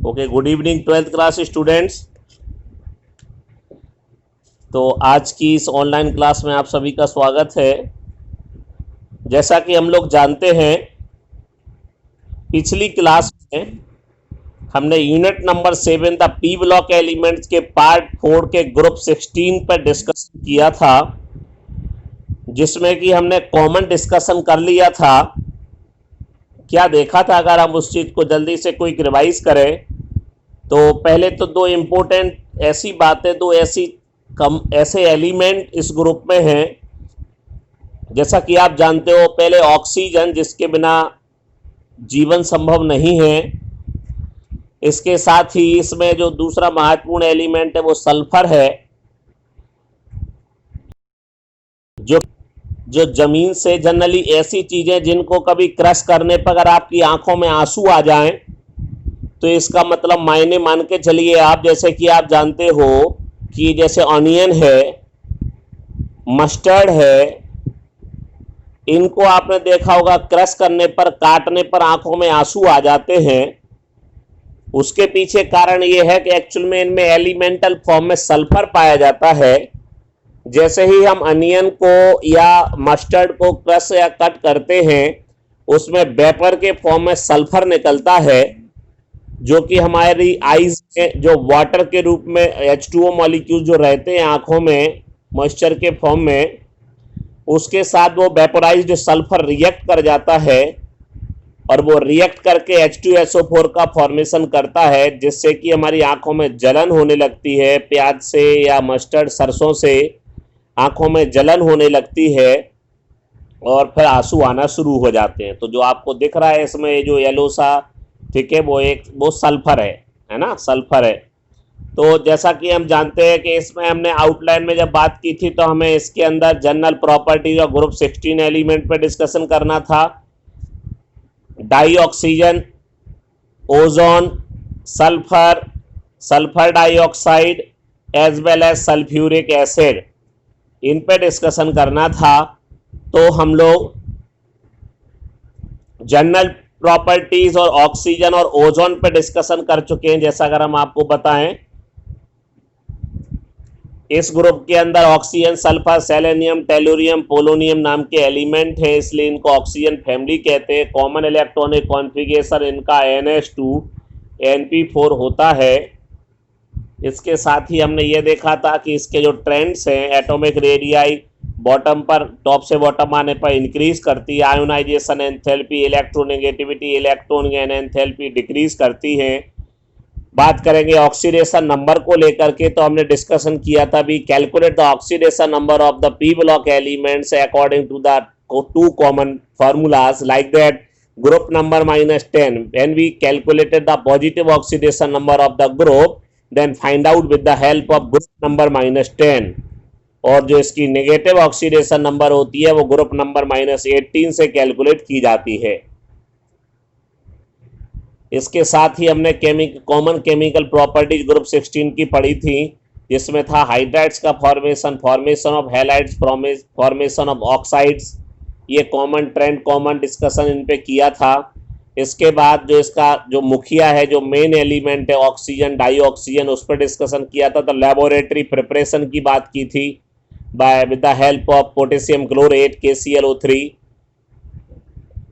Okay, good evening 12th class students. तो आज की इस ऑनलाइन क्लास में आप सभी का स्वागत है। जैसा कि हम लोग जानते हैं, पिछली क्लास में हमने unit number 7 the P block elements के पार्ट 4 के ग्रुप 16 पर डिस्कशन किया था, जिसमें कि हमने कॉमन डिस्कशन कर लिया था। क्या देखा था? अगर हम उस चीज़ को जल्दी से कोई रिवाइज करें तो पहले तो दो इम्पोर्टेंट ऐसी बातें, दो ऐसे एलिमेंट इस ग्रुप में हैं। जैसा कि आप जानते हो, पहले ऑक्सीजन, जिसके बिना जीवन संभव नहीं है। इसके साथ ही इसमें जो दूसरा महत्वपूर्ण एलिमेंट है वो सल्फर है, जो जमीन से जनरली ऐसी चीजें जिनको कभी क्रश करने पर अगर आपकी आंखों में आंसू आ जाएं तो इसका मतलब मायने मान के चलिए आप, जैसे कि आप जानते हो कि जैसे ऑनियन है, मस्टर्ड है, इनको आपने देखा होगा क्रश करने पर, काटने पर आंखों में आंसू आ जाते हैं। उसके पीछे कारण यह है कि एक्चुअल में इनमें एलिमेंटल फॉर्म में सल्फर पाया जाता है। जैसे ही हम अनियन को या मस्टर्ड को क्रश या कट करते हैं, उसमें वेपर के फॉर्म में सल्फर निकलता है, जो कि हमारी आईज में जो वाटर के रूप में H2O मॉलिक्यूल जो रहते हैं आंखों में मॉइस्चर के फॉर्म में, उसके साथ वो वेपोराइज्ड सल्फर रिएक्ट कर जाता है और वो रिएक्ट करके H2SO4 का फॉर्मेशन करता है, जिससे कि हमारी आंखों में जलन होने लगती है। प्याज से या मस्टर्ड सरसों से आंखों में जलन होने लगती है और फिर आंसू आना शुरू हो जाते हैं। तो जो आपको दिख रहा है इसमें जो येलो सा, ठीक है, वो सल्फर है ना, सल्फर है। तो जैसा कि हम जानते हैं कि इसमें हमने आउटलाइन में जब बात की थी तो हमें इसके अंदर जनरल प्रॉपर्टीज और ग्रुप 16 एलिमेंट पर डिस्कशन करना था। Dioxygen, ozone, sulphur, sulphur dioxide as well as sulphuric acid, इन पे डिस्कशन करना था। तो हम लोग जनरल प्रॉपर्टीज और ऑक्सीजन और ओजोन पे डिस्कशन कर चुके हैं। जैसा अगर हम आपको बताएं, इस ग्रुप के अंदर oxygen, sulphur, selenium, tellurium, polonium नाम के एलिमेंट हैं, इसलिए इनको ऑक्सीजन फैमिली कहते हैं। कॉमन इलेक्ट्रॉनिक कॉन्फ़िगरेशन इनका NH2 Np4 होता है। इसके साथ ही हमने ये देखा था कि इसके जो ट्रेंड्स हैं, एटॉमिक रेडियाई बॉटम पर, टॉप से बॉटम आने पर इंक्रीज करती है, ionisation enthalpy, electronegativity, electron gain enthalpy decrease करती है। बात करेंगे ऑक्सीडेशन नंबर को लेकर के, तो हमने डिस्कशन किया था भी, calculate the oxidation number of the P block elements according to the two common formulas like that group number -10 when we calculated the positive oxidation number of the group, then find out with the help of group number -10। और जो इसकी negative oxidation number होती है वो group number -18 से calculate की जाती है। इसके साथ ही हमने कॉमन केमिकल प्रॉपर्टीज ग्रुप 16 की पढ़ी थी, जिसमें था हाइड्राइड्स का formation, formation of halides, formation of oxides. ये कॉमन ट्रेंड, कॉमन डिस्कशन इन पे किया था। इसके बाद जो इसका जो मुखिया है, जो मेन एलिमेंट है ऑक्सीजन, डाइऑक्सीजन, उस पर डिस्कशन किया था। तो लेबोरेटरी प्रिपरेशन की बात की थी by with the help of potassium chlorate KClO3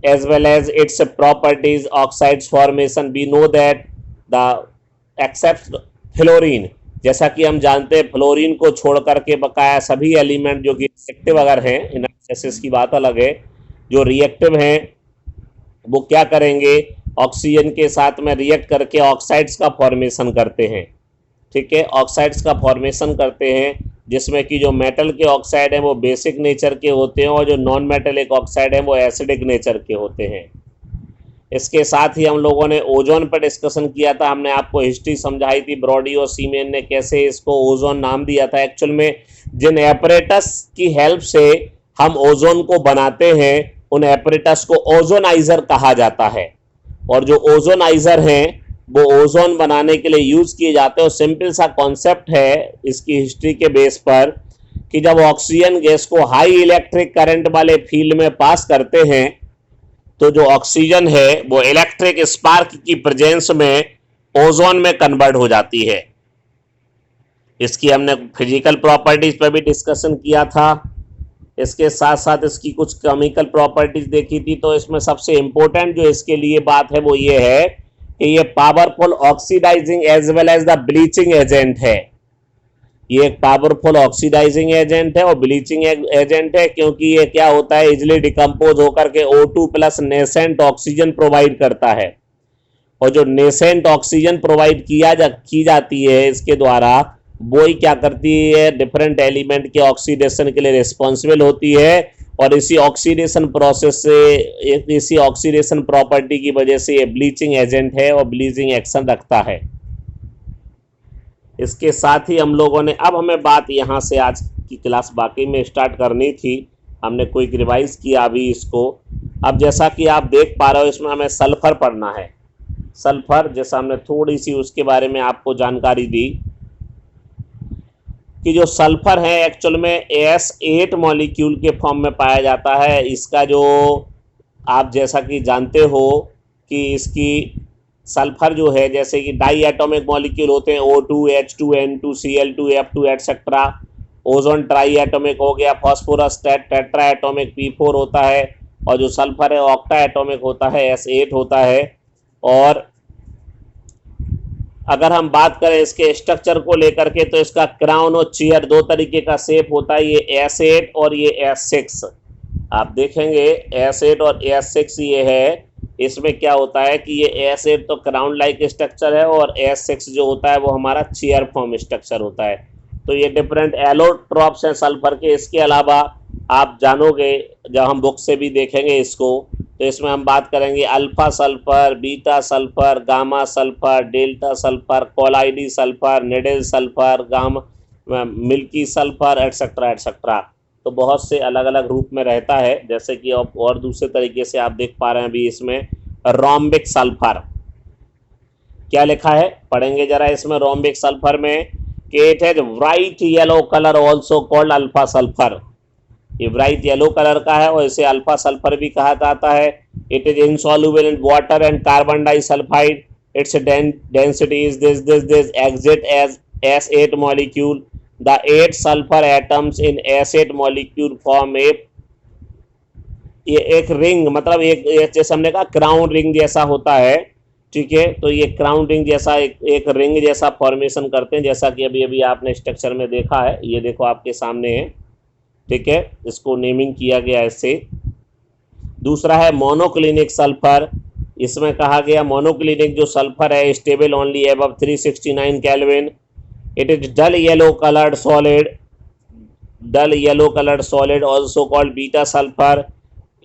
as well as its properties, oxides formation. We know that the except fluorine, जैसा कि हम जानते हैं फ्लोरीन को छोड़ करके बकाया सभी एलिमेंट जो कि रिएक्टिव अगर हैं, एनालिसिस की बात अलग है, जो रिएक्टिव हैं वो क्या करेंगे, ऑक्सीजन के साथ में रिएक्ट करके ऑक्साइड्स का फॉर्मेशन करते हैं। ठीक है, ऑक्साइड्स का फॉर्मेशन करते हैं, जिसमें कि जो मेटल के ऑक्साइड हैं वो बेसिक नेचर के होते हैं और जो नॉन मेटेलिक ऑक्साइड हैं वो एसिडिक नेचर के होते हैं। इसके साथ ही हम लोगों ने ओजोन पर डिस्कशन किया था। हमने आपको हिस्ट्री समझाई थी, ब्रॉडी और सीमेन ने कैसे इसको ओजोन नाम दिया था। एक्चुअल में जिन एपरेटस की हेल्प से हम ओजोन को बनाते हैं, उन एपरेटस को ओजोनाइजर कहा जाता है, और जो ओजोनाइजर हैं वो ओजोन बनाने के लिए यूज किए जाते हैं। और सिंपल सा कॉन्सेप्ट है इसकी हिस्ट्री के बेस पर कि जब ऑक्सीजन गैस को हाई इलेक्ट्रिक करंट वाले फील्ड में पास करते हैं, तो जो ऑक्सीजन है वो इलेक्ट्रिक स्पार्क की प्रेजेंस में ओजोन में कन्वर्ट हो जाती है। इसकी हमने फिजिकल प्रॉपर्टीज पर भी डिस्कशन किया था। इसके साथ साथ इसकी कुछ केमिकल प्रॉपर्टीज देखी थी। तो इसमें सबसे इंपॉर्टेंट जो इसके लिए बात है वो ये है कि ये powerful oxidising as well as the bleaching agent है। ये एक पावरफुल ऑक्सीडाइजिंग एजेंट है और ब्लीचिंग एजेंट है, क्योंकि ये क्या होता है, इजिली डिकम्पोज होकर के O2 plus nascent oxygen provide करता है। और जो नेसेंट ऑक्सीजन प्रोवाइड की जाती है इसके द्वारा, वो ही क्या करती है, डिफरेंट एलिमेंट के ऑक्सीडेशन के लिए रिस्पॉन्सिबल होती है। और इसी ऑक्सीडेशन प्रोसेस से, इसी ऑक्सीडेशन प्रॉपर्टी की वजह से ये ब्लीचिंग एजेंट है और ब्लीचिंग एक्शन रखता है। इसके साथ ही हम लोगों ने, अब हमें बात यहाँ से आज की क्लास बाकी में स्टार्ट करनी थी, हमने कोई रिवाइज किया अभी इसको। अब जैसा कि आप देख पा रहे हो, इसमें हमें सल्फर पढ़ना है। सल्फर, जैसा हमने थोड़ी सी उसके बारे में आपको जानकारी दी कि जो सल्फर है एक्चुअल में S8 मॉलिक्यूल के फॉर्म में पाया जाता है। इसका जो आप जैसा कि जानते हो कि इसकी सल्फर जो है, जैसे कि डाई एटॉमिक मॉलिक्यूल होते हैं O2, H2, N2, Cl2, F2 etcetera. Ozone try atomic हो गया, फॉस्फोरस टेट्रा एटॉमिक P4 होता है, और जो सल्फर है ऑक्टा एटॉमिक होता है, S8 होता है। और अगर हम बात करें इसके स्ट्रक्चर को लेकर के, तो इसका क्राउन और चेयर दो तरीके का शेप होता है, ये S8 और ये S6। आप देखेंगे S8 और S6 ये है। इसमें क्या होता है कि ये S8 तो क्राउन लाइक स्ट्रक्चर है और S6 जो होता है वो हमारा चेयर फॉर्म स्ट्रक्चर होता है। तो ये डिफरेंट एलोट्रॉप्स हैं सल्फर के। इसके अलावा आप जानोगे, जब हम बुक से भी देखेंगे इसको, तो इसमें हम बात करेंगे alpha sulphur, beta sulphur, gamma sulphur, delta sulphur, colloidal sulphur, needle sulphur, gamma milky sulphur etcetera etcetera. तो बहुत से अलग अलग रूप में रहता है, जैसे कि और दूसरे तरीके से आप देख पा रहे हैं अभी इसमें रोम्बिक सल्फर। क्या लिखा है, पढ़ेंगे जरा इसमें रोम्बिक सल्फर में कि it has bright yellow colour also called alpha sulphur. ये ब्राइट येलो कलर का है और इसे अल्फा सल्फर भी कहा जाता है। It is insoluble in water and carbon disulphide. Its density is this exist as S8 molecule. The 8 sulfur atoms in S8 molecule form ये एक रिंग, मतलब एक जैसे हमने कहा क्राउन रिंग जैसा होता है, ठीक है। तो ये क्राउन रिंग जैसा एक रिंग जैसा फॉर्मेशन करते हैं, जैसा कि अभी अभी आपने स्ट्रक्चर में देखा है। ये देखो आपके सामने है, ठीक है। इसको नेमिंग किया गया इससे। दूसरा है मोनोक्लिनिक सल्फर। इसमें कहा गया मोनोक्लिनिक जो सल्फर है stable only above 369 kelvin. It is dull yellow colored solid also called beta sulfur.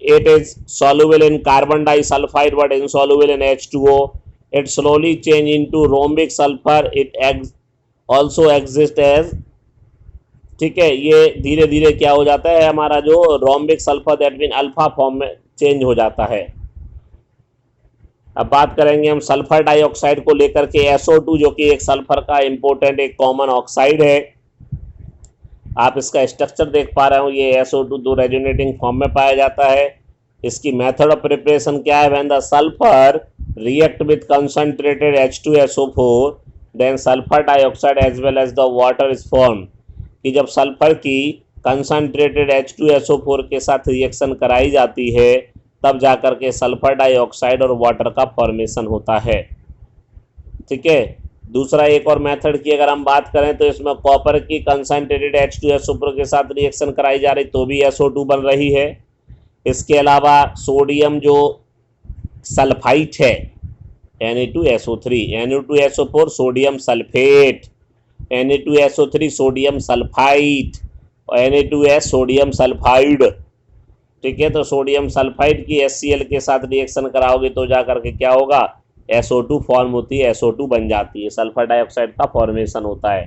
It is soluble in carbon disulfide but insoluble in H2O. It slowly change into rhombic sulfur. It also exists as, ठीक है, ये धीरे धीरे क्या हो जाता है हमारा जो rhombic sulphur, that mean alpha form में चेंज हो जाता है। अब बात करेंगे हम सल्फर डाइऑक्साइड को लेकर के, SO2 जो कि एक सल्फर का इंपॉर्टेंट एक कॉमन ऑक्साइड है। आप इसका स्ट्रक्चर देख पा रहे हो, ये SO2 दो रेजोनेटिंग फॉर्म में पाया जाता है। इसकी मेथड ऑफ प्रिपरेशन क्या है, when the sulphur react with concentrated H2SO4 then sulphur dioxide as well as the water is form. कि जब सल्फर की कंसंट्रेटेड H2SO4 के साथ रिएक्शन कराई जाती है, तब जाकर के सल्फर डाइऑक्साइड और वाटर का फॉर्मेशन होता है, ठीक है। दूसरा एक और मेथड की अगर हम बात करें, तो इसमें कॉपर की कंसंट्रेटेड H2SO4 के साथ रिएक्शन कराई जा रही, तो भी SO2 बन रही है। इसके अलावा सोडियम जो सल्फाइट है Na2SO3, Na2SO4 sodium sulphate, Na2SO3 sodium sulphite और Na2S सोडियम सल्फाइड, ठीक है। तो सोडियम सल्फाइड की HCl के साथ रिएक्शन कराओगे तो जाकर के क्या होगा, SO2 फॉर्म होती है, SO2 बन जाती है, सल्फर डाइऑक्साइड का फॉर्मेशन होता है।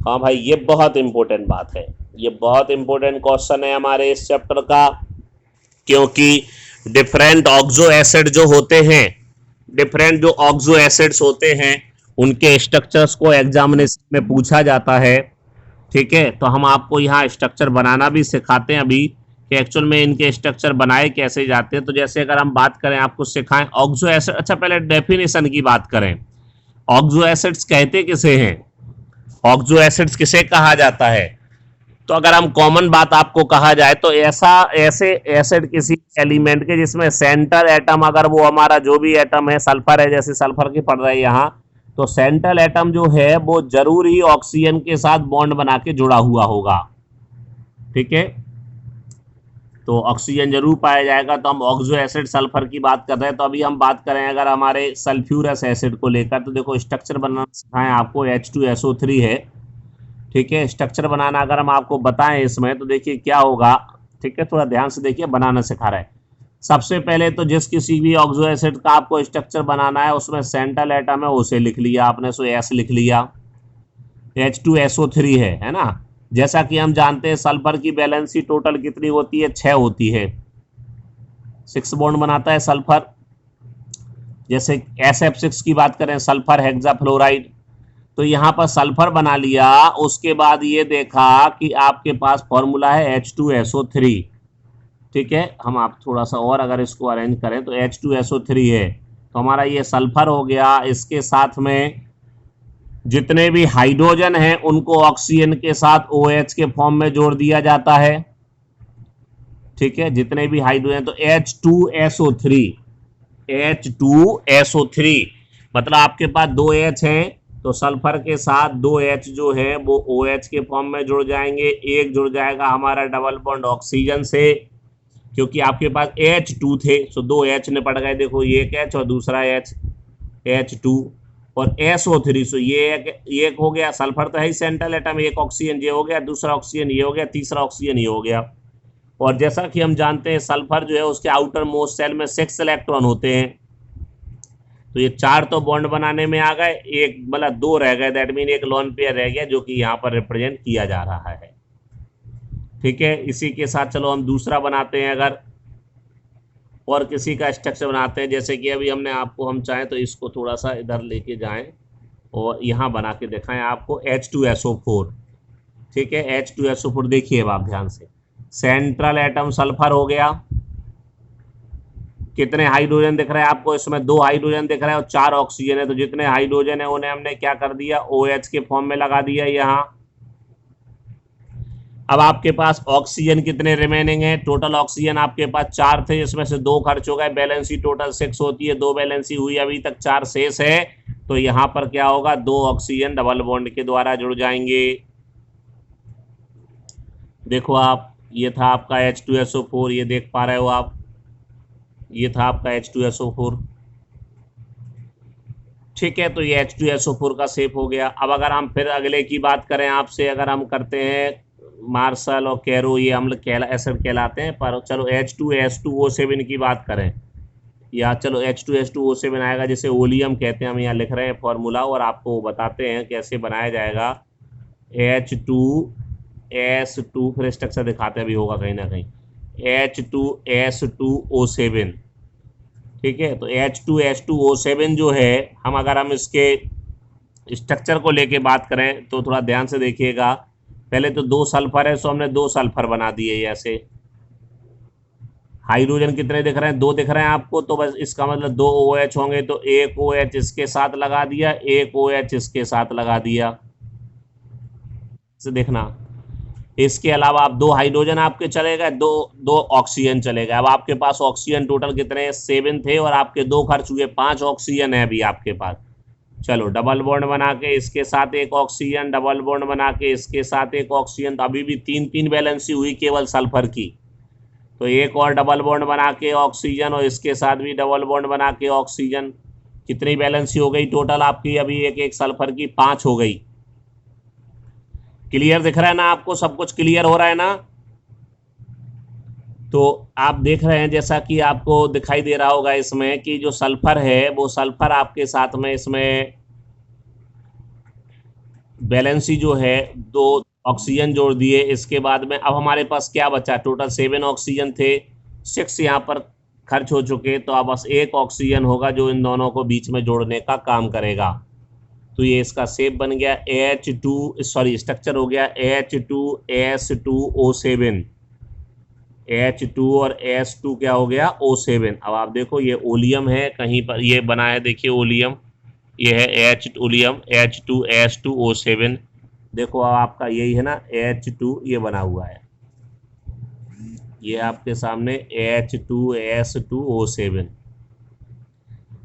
हाँ भाई, ये बहुत इंपॉर्टेंट बात है, ये बहुत इंपॉर्टेंट क्वेश्चन है हमारे इस चैप्टर का, क्योंकि डिफरेंट ऑक्सो एसिड जो होते हैं, डिफरेंट जो ऑक्सो एसिड्स होते हैं, उनके स्ट्रक्चर्स को एग्जामिनेशन में पूछा जाता है, ठीक है। तो हम आपको यहाँ स्ट्रक्चर बनाना भी सिखाते हैं अभी, कि एक्चुअल में इनके स्ट्रक्चर बनाए कैसे जाते हैं। तो जैसे अगर हम बात करें, आपको सिखाएं ऑक्सो एसिड। अच्छा, पहले डेफिनेशन की बात करें। ऑक्सो एसिड्स कहते किसे हैं, ऑक्सो एसिड्स किसे कहा जाता है? तो अगर हम कॉमन बात आपको कहा जाए तो ऐसे एसिड किसी एलिमेंट के जिसमें सेंट्रल एटम, अगर वो हमारा जो भी एटम है, सल्फर है, जैसे सल्फर की पड़ रही है यहाँ, तो सेंट्रल एटम जो है वो जरूर ही ऑक्सीजन के साथ बॉन्ड बना के जुड़ा हुआ होगा। ठीक है, तो ऑक्सीजन जरूर पाया जाएगा। तो हम ऑक्सो एसिड सल्फर की बात कर रहे हैं। तो अभी हम बात करें अगर हमारे सल्फ्यूरस एसिड को लेकर, तो देखो स्ट्रक्चर बनाना सिखाएं आपको, H2SO3 है। ठीक है, स्ट्रक्चर बनाना अगर हम आपको बताएं इसमें, तो देखिए क्या होगा। ठीक है, थोड़ा ध्यान से देखिए, बनाना सिखा रहा है। सबसे पहले तो जिस किसी भी ऑक्सो एसिड का आपको स्ट्रक्चर बनाना है, उसमें सेंट्रल एटम है, उसे लिख लिया आपने, सो एस लिख लिया। H2SO3 है ना। जैसा कि हम जानते हैं सल्फर की वैलेंसी टोटल कितनी होती है, 6 होती है। 6 बॉन्ड बनाता है सल्फर। जैसे SF6 की बात करें, सल्फर हेक्साफ्लोराइड, तो यहाँ पर सल्फर बना लिया। उसके बाद ये देखा कि आपके पास फॉर्मूला है H2SO3। ठीक है, हम आप थोड़ा सा और अगर इसको अरेंज करें तो H2SO3 है, तो हमारा ये सल्फर हो गया। इसके साथ में जितने भी हाइड्रोजन हैं उनको ऑक्सीजन के साथ OH के फॉर्म में जोड़ दिया जाता है। ठीक है, जितने भी हाइड्रोजन, तो H2SO3, H2SO3 मतलब आपके पास 2 H हैं, तो सल्फर के साथ 2 H जो है वो OH के फॉर्म में जुड़ जाएंगे। एक जुड़ जाएगा हमारा डबल बॉन्ड ऑक्सीजन से, क्योंकि आपके पास H2 थे, तो 2 H निपट गए। देखो ये एक H और दूसरा H, H2 और SO3, सो ये एक हो गया। सल्फर तो है ही सेंट्रल एटम, एक ऑक्सीजन ये हो गया, दूसरा ऑक्सीजन ये हो गया, तीसरा ऑक्सीजन ये हो गया। और जैसा कि हम जानते हैं सल्फर जो है उसके आउटर मोस्ट शेल में 6 इलेक्ट्रॉन होते हैं। तो ये 4 तो बॉन्ड बनाने में आ गए, एक मतलब 2 रह गए, दैट मीन एक लोन पेयर रह गया, जो कि यहाँ पर रिप्रेजेंट किया जा रहा है। ठीक है, इसी के साथ चलो हम दूसरा बनाते हैं। अगर और किसी का स्ट्रक्चर बनाते हैं, जैसे कि अभी हमने आपको, हम चाहें तो इसको थोड़ा सा इधर लेके जाएं और यहाँ बना के दिखाएं आपको H2SO4। ठीक है, H2SO4 देखिए अब आप ध्यान से, सेंट्रल एटम सल्फर हो गया। कितने हाइड्रोजन दिख रहे हैं आपको इसमें, 2 हाइड्रोजन दिख रहे हैं और 4 ऑक्सीजन है। तो जितने हाइड्रोजन है उन्हें हमने क्या कर दिया, OH के फॉर्म में लगा दिया यहाँ। अब आपके पास ऑक्सीजन कितने रिमेनिंग है, टोटल ऑक्सीजन आपके पास 4 थे, इसमें से 2 खर्च हो गए। बैलेंसी टोटल 6 होती है, 2 बैलेंसी हुई, अभी तक 4 शेष है। तो यहाँ पर क्या होगा, 2 ऑक्सीजन डबल बॉन्ड के द्वारा जुड़ जाएंगे। देखो आप, ये था आपका H2SO4, ये देख पा रहे हो आप, ये था आपका H2SO4। ठीक है, तो ये H2SO4 का शेप हो गया। अब अगर हम फिर अगले की बात करें आपसे, अगर हम करते हैं मार्शल और कैरो, ये अम्ल एसिड कहलाते हैं। पर चलो H2S2O7 की बात करें, या चलो H2S2O7 आएगा, जिसे ओलियम कहते हैं। हम यहाँ लिख रहे हैं फॉर्मूला और आपको बताते हैं कैसे बनाया जाएगा। H2S2, फिर स्ट्रक्चर दिखाते हैं, अभी होगा कहीं ना कहीं, H2S2O7। ठीक है, तो H2S2O7 जो है, अगर हम इसके स्ट्रक्चर को लेके बात करें तो थोड़ा ध्यान से देखिएगा। पहले तो 2 सल्फर है, सो हमने 2 सल्फर बना दिए ऐसे। हाइड्रोजन कितने दिख रहे हैं, 2 दिख रहे हैं आपको, तो बस इसका मतलब 2 OH होंगे, तो एक OH इसके साथ लगा दिया, एक OH इसके साथ लगा दिया। से देखना, इसके अलावा आप 2 हाइड्रोजन आपके चले गए, 2 ऑक्सीजन चले गए। अब आपके पास ऑक्सीजन टोटल कितने, 7 थे, और आपके 2 खर्च हुए, 5 ऑक्सीजन है अभी आपके पास। चलो डबल बॉन्ड बना के इसके साथ एक ऑक्सीजन, डबल बॉन्ड बना के इसके साथ एक ऑक्सीजन, तो अभी भी 3 बैलेंसी हुई केवल सल्फर की। तो एक और डबल बॉन्ड बना के ऑक्सीजन, और इसके साथ भी डबल बॉन्ड बना के ऑक्सीजन। कितनी बैलेंसी हो गई टोटल आपकी, अभी एक सल्फर की 5 हो गई। क्लियर दिख रहा है ना आपको, सब कुछ क्लियर हो रहा है ना। तो आप देख रहे हैं, जैसा कि आपको दिखाई दे रहा होगा इसमें, कि जो सल्फर है वो सल्फर आपके साथ में इसमें बैलेंसी जो है 2 ऑक्सीजन जोड़ दिए। इसके बाद में अब हमारे पास क्या बचा, टोटल 7 ऑक्सीजन थे, 6 यहाँ पर खर्च हो चुके, तो अब बस एक ऑक्सीजन होगा जो इन दोनों को बीच में जोड़ने का काम करेगा। तो ये इसका शेप बन गया स्ट्रक्चर हो गया H2S2O7। H2 और S2 क्या हो गया O7। अब आप देखो ये ओलियम है, कहीं पर ये बना है, देखिए ओलियम, ये है ओलियम H2S2O7। देखो अब आपका यही है ना H2, ये बना हुआ है, ये आपके सामने H2S2O7।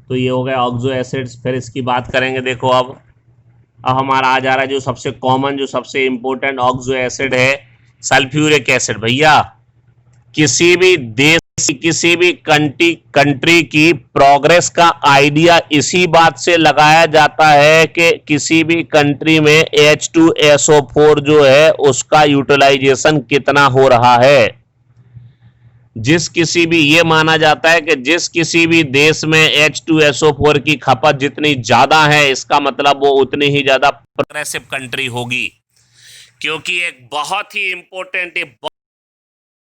तो ये हो गया ऑक्सो एसिड्स। फिर इसकी बात करेंगे, देखो अब हमारा आ जा रहा है जो सबसे कॉमन, जो सबसे इंपॉर्टेंट ऑक्सो एसिड है, सल्फ्यूरिक एसिड। भैया किसी भी देश, किसी भी कंट्री की प्रोग्रेस का आइडिया इसी बात से लगाया जाता है कि किसी भी कंट्री में H2SO4 जो है उसका यूटिलाइजेशन कितना हो रहा है। जिस किसी भी, ये माना जाता है कि जिस किसी भी देश में H2SO4 की खपत जितनी ज्यादा है, इसका मतलब वो उतनी ही ज्यादा प्रोग्रेसिव कंट्री होगी, क्योंकि एक बहुत ही इंपॉर्टेंट,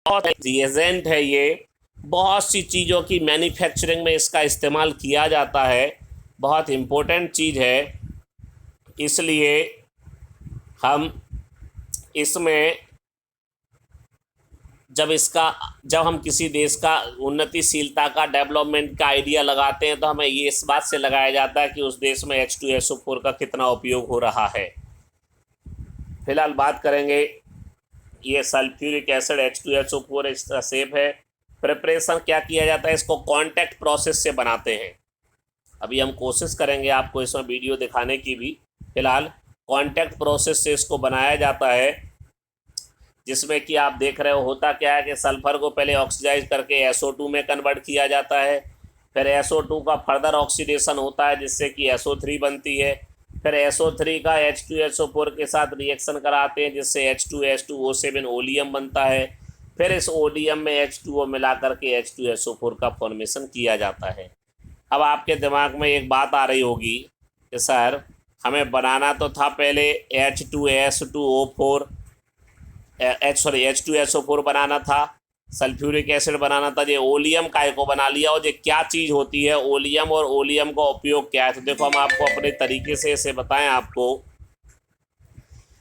बहुत रिएजेंट है ये, बहुत सी चीज़ों की मैन्युफैक्चरिंग में इसका इस्तेमाल किया जाता है, बहुत इम्पोर्टेंट चीज़ है। इसलिए हम इसमें जब हम किसी देश का उन्नतिशीलता का, डेवलपमेंट का आइडिया लगाते हैं तो हमें ये इस बात से लगाया जाता है कि उस देश में H2SO4 का कितना उपयोग हो रहा है। फिलहाल बात करेंगे, ये सल्फ्यूरिक एसिड H2SO4 इसका शेप है। प्रिपरेशन क्या किया जाता है, इसको कांटेक्ट प्रोसेस से बनाते हैं। अभी हम कोशिश करेंगे आपको इसमें वीडियो दिखाने की भी। फिलहाल कांटेक्ट प्रोसेस से इसको बनाया जाता है, जिसमें कि आप देख रहे हो होता क्या है कि सल्फर को पहले ऑक्सीडाइज करके SO2 में कन्वर्ट किया जाता है, फिर SO2 का फर्दर ऑक्सीडेशन होता है जिससे कि SO3 बनती है, फिर SO3 का H2SO4 के साथ रिएक्शन कराते हैं जिससे H2S2O7 ओलियम बनता है, फिर इस ओलियम में H2O मिला करके H2SO4 का फॉर्मेशन किया जाता है। अब आपके दिमाग में एक बात आ रही होगी कि सर हमें बनाना तो था पहले H2SO4 बनाना था, सल्फ्यूरिक एसिड बनाना था, ये ओलियम काय को बना लिया, और ये क्या चीज़ होती है ओलियम, और ओलियम का उपयोग क्या है। तो देखो हम आपको अपने तरीके से इसे बताएं आपको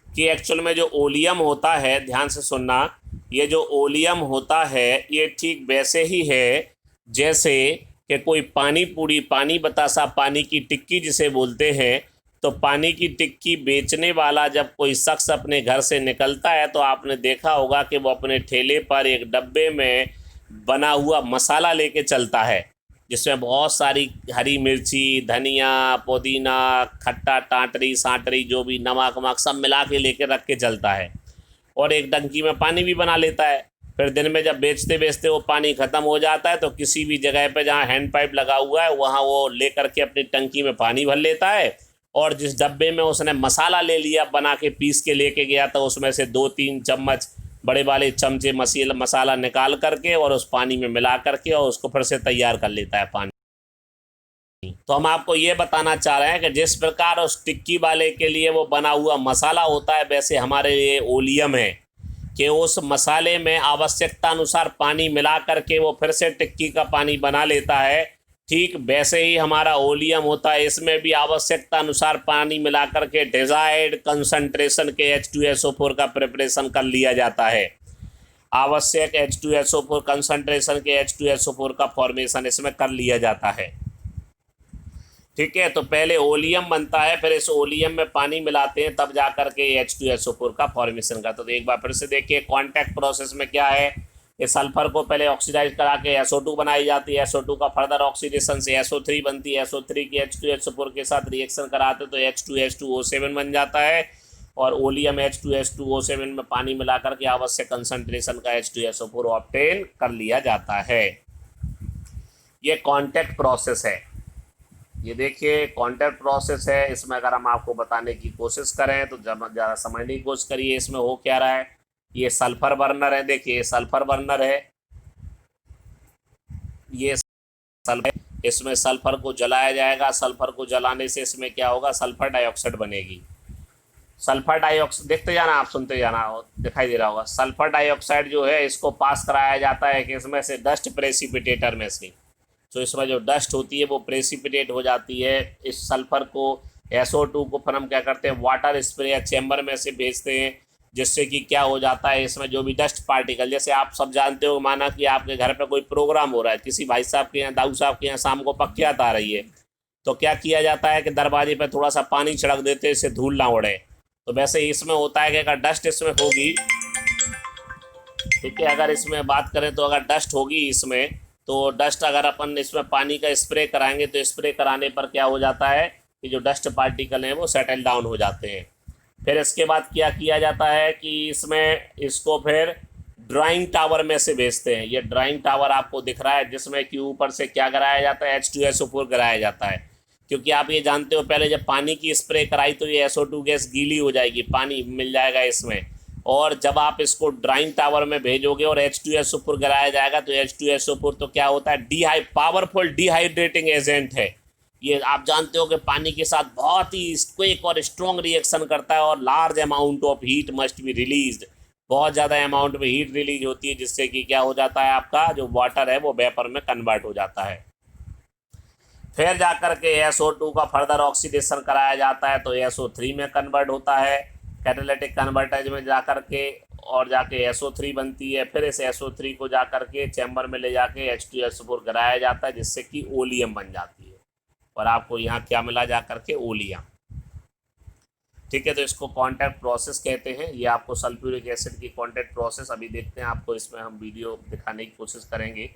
कि एक्चुअल में जो ओलियम होता है, ध्यान से सुनना, ये जो ओलियम होता है ये ठीक वैसे ही है जैसे कि कोई पानी बतासा, पानी की टिक्की जिसे बोलते हैं। तो पानी की टिक्की बेचने वाला जब कोई शख्स अपने घर से निकलता है तो आपने देखा होगा कि वो अपने ठेले पर एक डब्बे में बना हुआ मसाला लेके चलता है, जिसमें बहुत सारी हरी मिर्ची, धनिया, पुदीना, खट्टा, टाटरी, सांटरी, जो भी नमक वमक सब मिला के लेके रख के चलता है, और एक टंकी में पानी भी बना लेता है। फिर दिन में जब बेचते बेचते वो पानी ख़त्म हो जाता है तो किसी भी जगह पे जहाँ हैंड पाइप लगा हुआ है वहाँ वो ले करके अपनी टंकी में पानी भर लेता है, और जिस डब्बे में उसने मसाला ले लिया बना के पीस के लेके गया तो उसमें से 2-3 चम्मच बड़े वाले चमचे मसाला निकाल करके और उस पानी में मिला करके और उसको फिर से तैयार कर लेता है पानी। तो हम आपको ये बताना चाह रहे हैं कि जिस प्रकार उस टिक्की वाले के लिए वो बना हुआ मसाला होता है, वैसे हमारे लिए ओलियम है कि उस मसाले में आवश्यकता अनुसार पानी मिला करके वो फिर से टिक्की का पानी बना लेता है। ठीक वैसे ही हमारा ओलियम होता है, इसमें भी आवश्यकता अनुसार पानी मिला करके डिजायर्ड कंसंट्रेशन के H2SO4 का प्रिपरेशन कर लिया जाता है। आवश्यक H2SO4 कंसंट्रेशन के H2SO4 का फॉर्मेशन इसमें कर लिया जाता है। ठीक है, तो पहले ओलियम बनता है, फिर इस ओलियम में पानी मिलाते हैं, तब जा करके H2SO4 का फॉर्मेशन का। तो एक बार फिर से देखिए कांटेक्ट प्रोसेस में क्या है, ये सल्फर को पहले ऑक्सीडाइज करा के SO2 बनाई जाती है, SO2 का फर्दर ऑक्सीडेशन से SO3 बनती है, SO3 की H2SO4 के साथ रिएक्शन कराते तो H2S2O7 बन जाता है, और ओलियम H2S2O7 में पानी मिला करके आवश्यक कंसंट्रेशन का H2SO4 ऑब्टेन कर लिया जाता है। ये कांटेक्ट प्रोसेस है, ये देखिए कांटेक्ट प्रोसेस है। इसमें अगर हम आपको बताने की कोशिश करें तो जब ज़्यादा समझने की कोशिश करिए इसमें हो क्या रहा है। ये सल्फर बर्नर है, देखिए सल्फर बर्नर है, ये सल्फर, इसमें सल्फर को जलाया जाएगा। सल्फर को जलाने से इसमें क्या होगा, सल्फर डाइऑक्साइड बनेगी। सल्फर डाइऑक्साइड देखते जाना, आप सुनते जाना, दिखाई दे रहा होगा। सल्फर डाइऑक्साइड जो है इसको पास कराया जाता है कि इसमें से डस्ट प्रेसिपिटेटर में से, तो इसमें जो डस्ट होती है वो प्रेसिपिटेट हो जाती है। इस सल्फर को SO2 को फिर हम क्या करते हैं वाटर स्प्रे या चैम्बर में से भेजते हैं, जिससे कि क्या हो जाता है, इसमें जो भी डस्ट पार्टिकल, जैसे आप सब जानते हो, माना कि आपके घर पे कोई प्रोग्राम हो रहा है, किसी भाई साहब के यहाँ, दाऊ साहब के यहाँ शाम को पक्कियात आ रही है, तो क्या किया जाता है कि दरवाजे पे थोड़ा सा पानी छिड़क देते हैं, इससे धूल ना उड़े। तो वैसे ही इसमें होता है कि अगर डस्ट इसमें होगी, ठीक है, अगर इसमें बात करें तो अगर डस्ट होगी इसमें, तो डस्ट अगर अपन इसमें पानी का स्प्रे कराएंगे तो स्प्रे कराने पर क्या हो जाता है कि जो डस्ट पार्टिकल हैं वो सेटल डाउन हो जाते हैं। फिर इसके बाद क्या किया जाता है कि इसमें इसको फिर ड्राइंग टावर में से भेजते हैं। ये ड्राइंग टावर आपको दिख रहा है, जिसमें कि ऊपर से क्या कराया जाता है, H2SO4 कराया जाता है। क्योंकि आप ये जानते हो, पहले जब पानी की स्प्रे कराई तो ये SO2 गैस गीली हो जाएगी, पानी मिल जाएगा इसमें, और जब आप इसको ड्राइंग टावर में भेजोगे और H2SO4 गिराया जाएगा तो H2SO4 तो क्या होता है, पावरफुल डिहाइड्रेटिंग एजेंट है। ये आप जानते हो कि पानी के साथ बहुत ही क्विक और स्ट्रॉन्ग रिएक्शन करता है, और large amount of heat must be released, बहुत ज़्यादा अमाउंट में हीट रिलीज होती है, जिससे कि क्या हो जाता है, आपका जो वाटर है वो वेपर में कन्वर्ट हो जाता है। फिर जाकर के SO2 का फर्दर ऑक्सीडेशन कराया जाता है तो SO3 में कन्वर्ट होता है, कैटालिटिक कन्वर्टर में जाकर के, और जाके SO3 बनती है। फिर इस SO3 को जाकर के चैम्बर में ले जाके H2SO4 गिराया जाता है, जिससे कि ओलियम बन जाती है, और आपको यहाँ क्या मिला जाकर के, ओलियम। ठीक है, तो इसको कॉन्टैक्ट प्रोसेस कहते हैं। ये आपको सल्फ्यूरिक एसिड की कॉन्टैक्ट प्रोसेस अभी देखते हैं, आपको इसमें हम वीडियो दिखाने की कोशिश करेंगे।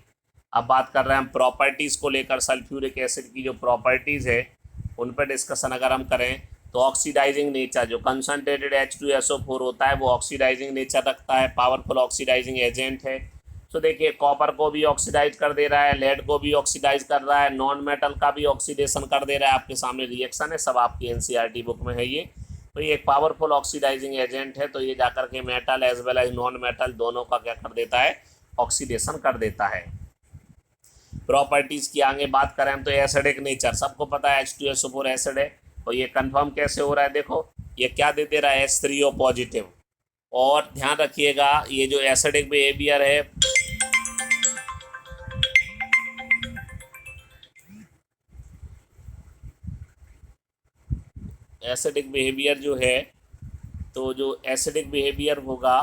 अब बात कर रहे हैं हम प्रॉपर्टीज़ को लेकर, सल्फ्यूरिक एसिड की जो प्रॉपर्टीज़ है उन पर डिस्कशन अगर हम करें तो ऑक्सीडाइजिंग नेचर, जो कंसनट्रेटेड H2SO4 होता है वो ऑक्सीडाइजिंग नेचर रखता है, पावरफुल ऑक्सीडाइजिंग एजेंट है। तो देखिए, कॉपर को भी ऑक्सीडाइज कर दे रहा है, लेड को भी ऑक्सीडाइज कर रहा है, नॉन मेटल का भी ऑक्सीडेशन कर दे रहा है। आपके सामने रिएक्शन है, सब आपकी NCERT बुक में है ये। तो ये एक पावरफुल ऑक्सीडाइजिंग एजेंट है, तो ये जाकर के metal as well as non metal दोनों का क्या कर देता है, ऑक्सीडेशन कर देता है। प्रॉपर्टीज़ की आगे बात करें तो एसिडिक नेचर, सबको पता है H2SO4 एसिड है, और ये कंफर्म कैसे हो रहा है, देखो ये क्या दे दे रहा है, H3O पॉजिटिव। और ध्यान रखिएगा, ये जो एसिडिक बिहेवियर है, एसिडिक बिहेवियर जो है, तो जो एसिडिक बिहेवियर होगा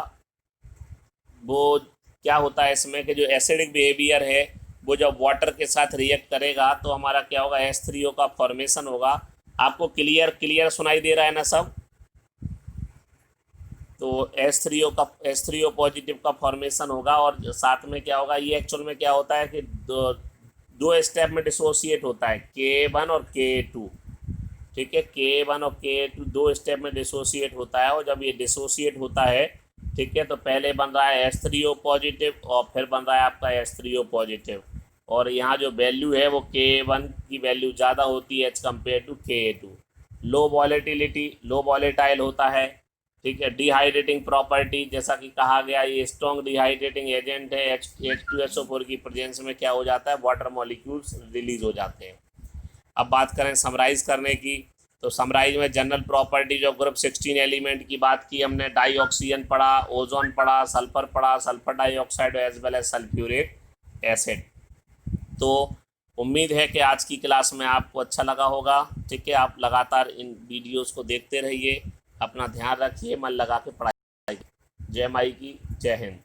वो क्या होता है इसमें, कि जो एसिडिक बिहेवियर है वो जब वाटर के साथ रिएक्ट करेगा तो हमारा क्या होगा, H3O का फॉर्मेशन होगा। आपको क्लियर सुनाई दे रहा है ना सब? तो H3O पॉजिटिव का फॉर्मेशन होगा, और साथ में क्या होगा, ये एक्चुअल में क्या होता है कि दो स्टेप में डिसोसिएट होता है, K1 और K2। ठीक है, K1 और K2 दो स्टेप में डिसोसिएट होता है, और जब ये डिसोसिएट होता है, ठीक है, तो पहले बन रहा है H3O पॉजिटिव और फिर बन रहा है आपका H3O पॉजिटिव, और यहाँ जो वैल्यू है वो K1 की वैल्यू ज़्यादा होती है as compare to K2। Low volatile होता है। ठीक है, डिहाइड्रेटिंग प्रॉपर्टी, जैसा कि कहा गया, ये स्ट्रॉन्ग डिहाइड्रेटिंग एजेंट है। H2SO4 की प्रेजेंस में क्या हो जाता है, वाटर मॉलिक्यूल्स रिलीज हो जाते हैं। अब बात करें समराइज करने की, तो समराइज में general properties of group 16 element की बात की हमने, डाइऑक्सीजन पढ़ा, ओजोन पढ़ा, सल्फर पढ़ा, sulphur dioxide as well as sulphuric acid. तो उम्मीद है कि आज की क्लास में आपको अच्छा लगा होगा। ठीक है, आप लगातार इन वीडियोस को देखते रहिए, अपना ध्यान रखिए, मन लगा के पढ़ाई। जय माई की, जय हिंद।